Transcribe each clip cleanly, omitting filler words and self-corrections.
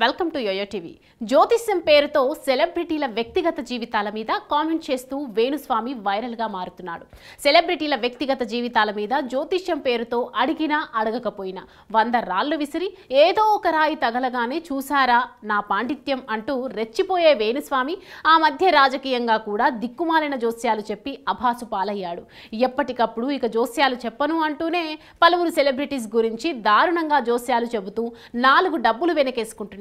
Welcome to yo-yo TV. జ్యోతిష్యం పేరుతో సెలబ్రిటీల వ్యక్తిగత జీవితాల మీద కామెంట్ చేస్తూ వేణుస్వామి వైరల్ గా మారుతున్నాడు. సెలబ్రిటీల వ్యక్తిగత జీవితాల మీద జ్యోతిష్యం పేరుతో అడిగినా అడగకపోయినా 100 రాళ్లు విసిరి ఏదో ఒక రాయి తగలగానే చూసారా నా పాండిత్యం అంటూ రెచ్చిపోయే వేణుస్వామి ఆ మధ్య రాజకీయంగా కూడా దిక్కుమాలిన జోస్యాలు చెప్పి అభాసు పాలయ్యాడు. ఎప్పటికప్పుడు ఇక జోస్యాలు చెప్పను అంటూనే పలువురు సెలబ్రిటీస్ గురించి దారుణంగా జోస్యాలు చెబుతూ 4 డబ్బులు వెనకేసుకుంటున్నాడు.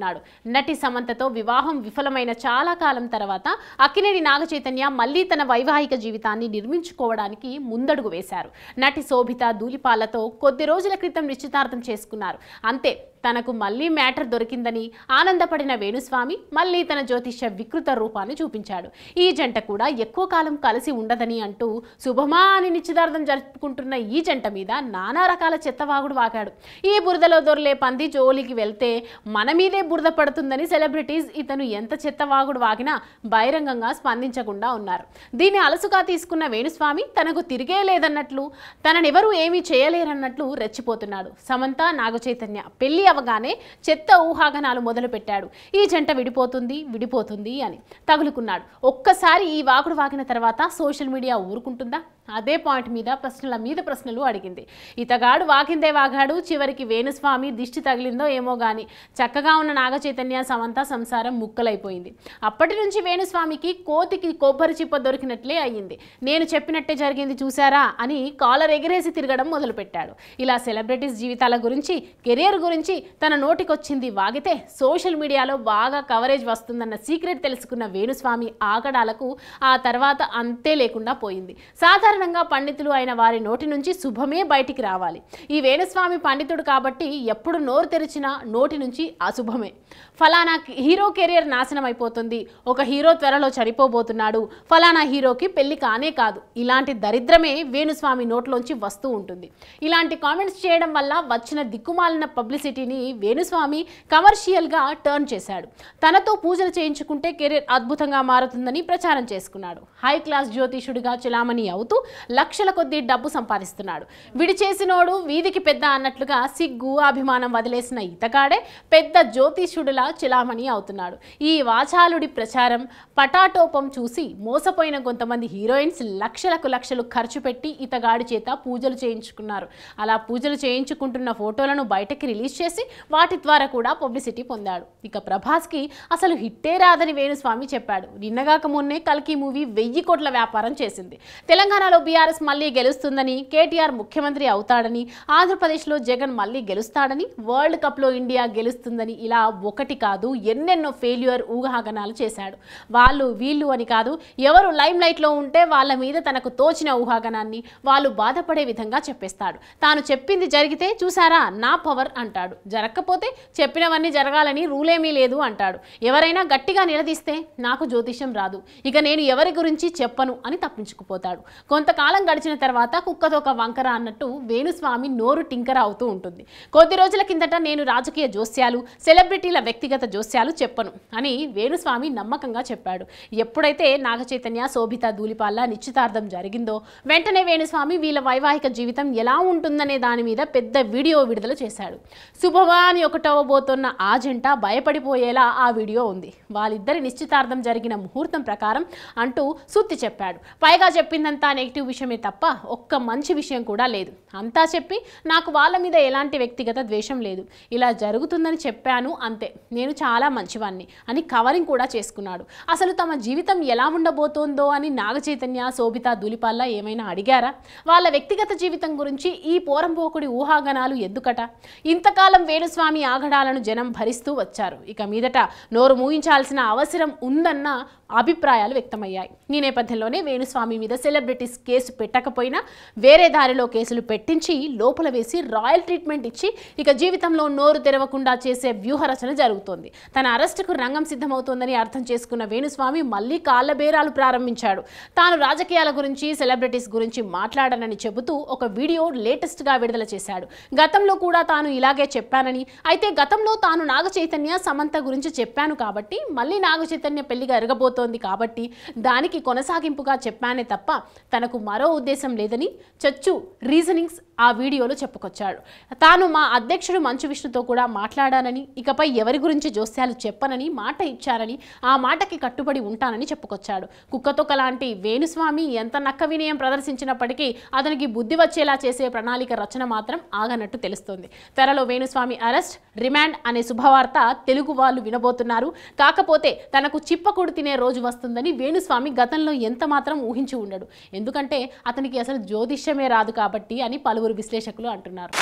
నటి సమంతతో వివాహం విఫలమైన చాలా కాలం తర్వాత అక్కినేని నాగచైతన్య మళ్లీ తన వైవాహిక జీవితాన్ని నిర్మించుకోవడానికి ముందడుగు వేశారు. నటి శోభిత ధూళిపాలతో కొద్ది రోజుల క్రితం నిశ్చితార్థం చేసుకున్నారు. అంతే, తనకు మళ్లీ మ్యాటర్ దొరికిందని ఆనందపడిన వేణుస్వామి మళ్లీ తన జ్యోతిష్య వికృత రూపాన్ని చూపించాడు. ఈ జంట కూడా ఎక్కువ కాలం కలిసి ఉండదని అంటూ శుభమా అని నిశ్చితార్థం జరుపుకుంటున్న ఈ జంట మీద నానా రకాల చెత్తవాగుడు వాగాడు. ఈ బురదలో దొరలే పంది జోలికి వెళ్తే మన మీదే బురద పడుతుందని సెలబ్రిటీస్ ఇతను ఎంత చెత్తవాగుడు వాగినా బహిరంగంగా స్పందించకుండా ఉన్నారు. దీన్ని అలసుగా తీసుకున్న వేణుస్వామి తనకు తిరిగే లేదన్నట్లు, తననెవరూ ఏమీ చేయలేరన్నట్లు రెచ్చిపోతున్నాడు. సమంత నాగచైతన్య పెళ్లి అవగానే చెత్త ఊహాగానాలు మొదలుపెట్టాడు. ఈ జంట విడిపోతుంది అని తగులుకున్నాడు. ఒక్కసారి ఈ వాగుడు వాగిన తర్వాత సోషల్ మీడియా ఊరుకుంటుందా? అదే పాయింట్ మీద ప్రశ్నల మీద ప్రశ్నలు అడిగింది. ఇతగాడు వాగిందే వాగాడు, చివరికి వేణుస్వామి దిష్టి తగిలిందో ఏమో గాని చక్కగా ఉన్న నాగచైతన్య సమంత సంసారం ముక్కలైపోయింది. అప్పటి నుంచి వేణుస్వామికి కోతికి కొబ్బరి చిప్ప దొరికినట్లే అయ్యింది. నేను చెప్పినట్టే జరిగింది చూసారా అని కాలర్ ఎగిరేసి తిరగడం మొదలుపెట్టాడు. ఇలా సెలబ్రిటీస్ జీవితాల గురించి, కెరియర్ గురించి తన నోటికొచ్చింది వాగితే సోషల్ మీడియాలో బాగా కవరేజ్ వస్తుందన్న సీక్రెట్ తెలుసుకున్న వేణుస్వామి ఆగడాలకు ఆ తర్వాత అంతే లేకుండా పోయింది. సాధారణంగా పండితులు అయిన వారి నోటి నుంచి శుభమే బయటికి రావాలి. ఈ వేణుస్వామి పండితుడు కాబట్టి ఎప్పుడు నోరు తెరిచినా నోటి నుంచి అశుభమే. ఫలానా హీరో కెరియర్ నాశనం అయిపోతుంది, ఒక హీరో త్వరలో చనిపోబోతున్నాడు, ఫలానా హీరోకి పెళ్లి కానే కాదు, ఇలాంటి దరిద్రమే వేణుస్వామి నోట్లోంచి వస్తూ ఉంటుంది. ఇలాంటి కామెంట్స్ చేయడం వల్ల వచ్చిన దిక్కుమాలిన పబ్లిసిటీని వేణుస్వామి కమర్షియల్గా టర్న్ చేశాడు. తనతో పూజలు చేయించుకుంటే కెరీర్ అద్భుతంగా మారుతుందని ప్రచారం చేసుకున్నాడు. హై క్లాస్ జ్యోతిషుడిగా చలామణి అవుతూ లక్షల కొద్దీ డబ్బు సంపాదిస్తున్నాడు. విడిచేసినోడు వీధికి పెద్ద అన్నట్లుగా సిగ్గు అభిమానం వదిలేసిన ఇతగాడే పెద్ద జ్యోతిషుడిలా చలామణి అవుతున్నాడు. ఈ వాచాలుడి ప్రచారం పటాటోపం చూసి మోసపోయిన కొంతమంది హీరోయిన్స్ లక్షలు ఖర్చు పెట్టి ఇతగాడి చేత పూజలు చేయించుకున్నారు. అలా పూజలు చేయించుకుంటున్న ఫోటోలను బయటకి రిలీజ్ చేసి వాటి ద్వారా కూడా పబ్లిసిటీ పొందాడు. ఇక ప్రభాస్కి అసలు హిట్టే రాదని వేణుస్వామి చెప్పాడు. నిన్నగాక మొన్నే కల్కి మూవీ 1000 కోట్ల వ్యాపారం చేసింది. తెలంగాణలో బీఆర్ఎస్ మళ్లీ గెలుస్తుందని, కేటీఆర్ ముఖ్యమంత్రి అవుతాడని, ఆంధ్రప్రదేశ్లో జగన్ మళ్లీ గెలుస్తాడని, వరల్డ్ కప్లో ఇండియా గెలుస్తుందని ఇలా ఒకటి కాదు ఎన్నెన్నో ఫెయిల్యూర్ ఊహాగానాలు చేశాడు. వాళ్ళు వీళ్ళు అని కాదు, ఎవరు లైమ్ లైట్లో ఉంటే వాళ్ళ మీద తనకు తోచిన ఊహాగానాన్ని వాళ్ళు బాధపడే విధంగా చెప్పేస్తాడు. తాను చెప్పింది జరిగితే చూసారా నా పవర్ అంటాడు, జరగకపోతే చెప్పినవన్నీ జరగాలని రూలేమీ లేదు అంటాడు. ఎవరైనా గట్టిగా నిలదీస్తే నాకు జ్యోతిష్యం రాదు, ఇక నేను ఎవరి గురించి చెప్పను అని తప్పించుకుపోతాడు. కొంతకాలం గడిచిన తర్వాత కుక్కతో ఒక వంకర అన్నట్టు వేణుస్వామి నోరు టింకర అవుతూ ఉంటుంది. కొద్ది రోజుల కిందట నేను రాజకీయ జోస్యాలు, సెలబ్రిటీల వ్యక్తిగత జోస్యాలు చెప్పను అని వేణుస్వామి నమ్మకంగా చెప్పాడు. ఎప్పుడైతే నాగచైతన్య శోభిత ధూళిపాల నిశ్చితార్థం జరిగిందో వెంటనే వేణుస్వామి వీళ్ళ వైవాహిక జీవితం ఎలా ఉంటుందనే దాని మీద పెద్ద వీడియో విడుదల చేశాడు. శుభవాని ఒకటవబోతున్న ఆ జంట భయపడిపోయేలా ఆ వీడియో ఉంది. వాళ్ళిద్దరి నిశ్చితార్థం జరిగిన ముహూర్తం ప్రకారం అంటూ సుత్తి చెప్పాడు. పైగా చెప్పిందంతా నెగిటివ్ విషయమే తప్ప ఒక్క మంచి విషయం కూడా లేదు. అంతా చెప్పి నాకు వాళ్ళ మీద ఎలాంటి వ్యక్తిగత ద్వేషం లేదు, ఇలా జరుగుతుందని చెప్పాను అంతే, నేను చాలా మంచివాణ్ణి అని కవరింగ్ కూడా చేసుకున్నాడు. అసలు తమ జీవితం ఎలా ఉండబోతోందో అని నాగచైతన్య శోభిత ధూళిపాల ఏమైనా అడిగారా? వాళ్ళ వ్యక్తిగత జీవితం గురించి ఈ పోరంపోకుడి ఊహాగానాలు ఎందుకట? ఇంతకాలం వేణుస్వామి ఆగడాలను జనం భరిస్తూ వచ్చారు. ఇక మీదట నోరు మూయించాల్సిన అవసరం ఉందన్న అభిప్రాయాలు వ్యక్తమయ్యాయి. ఈ నేపథ్యంలోనే వేణుస్వామి మీద సెలబ్రిటీస్ కేసు పెట్టకపోయినా వేరే దారిలో కేసులు పెట్టించి లోపల వేసి రాయల్ ట్రీట్మెంట్ ఇచ్చి ఇక జీవితంలో నోరు తెరవకుండా చేసే వ్యూహరచన జరుగుతోంది. తన అరెస్టుకు రంగం సిద్ధమవుతోందని అర్థం చేసుకున్న వేణుస్వామి మళ్లీ కాళ్ల బేరాలు ప్రారంభించాడు. తాను రాజకీయాల గురించి, సెలబ్రిటీస్ గురించి మాట్లాడనని చెబుతూ ఒక వీడియో లేటెస్ట్గా విడుదల చేశాడు. గతంలో కూడా తాను ఇలాగే చెప్పానని, అయితే గతంలో తాను నాగచైతన్య సమంత గురించి చెప్పాను కాబట్టి మళ్లీ నాగచైతన్య పెళ్లిగా ఎరగబోతోంది కాబట్టి దానికి కొనసాగింపుగా చెప్పానే తప్ప తనకు మరో ఉద్దేశం లేదని చచ్చు రీజనింగ్స్ ఆ వీడియోలో చెప్పుకొచ్చాడు. తాను మా అధ్యక్షుడు మంచు విష్ణుతో కూడా మాట్లాడానని, ఇకపై ఎవరి గురించి జోస్యాలు చెప్పనని మాట ఇచ్చారని, ఆ మాటకి కట్టుబడి ఉంటానని చెప్పుకొచ్చాడు. కుక్కతొక్క లాంటి వేణుస్వామి ఎంత నక్క వినయం ప్రదర్శించినప్పటికీ అతనికి బుద్ధి వచ్చేలా చేసే ప్రణాళిక రచన మాత్రం ఆగనట్టు తెలుస్తోంది. త్వరలో వేణుస్వామి అరెస్ట్, రిమాండ్ అనే శుభవార్త తెలుగు వాళ్ళు వినబోతున్నారు. కాకపోతే తనకు చిప్పకూడు తినే రోజు వస్తుందని వేణుస్వామి గతంలో ఎంత మాత్రం ఊహించి ఉండడు. ఎందుకంటే అతనికి అసలు జ్యోతిష్యమే రాదు కాబట్టి అని పలువురు విశ్లేషకులు అంటున్నారు.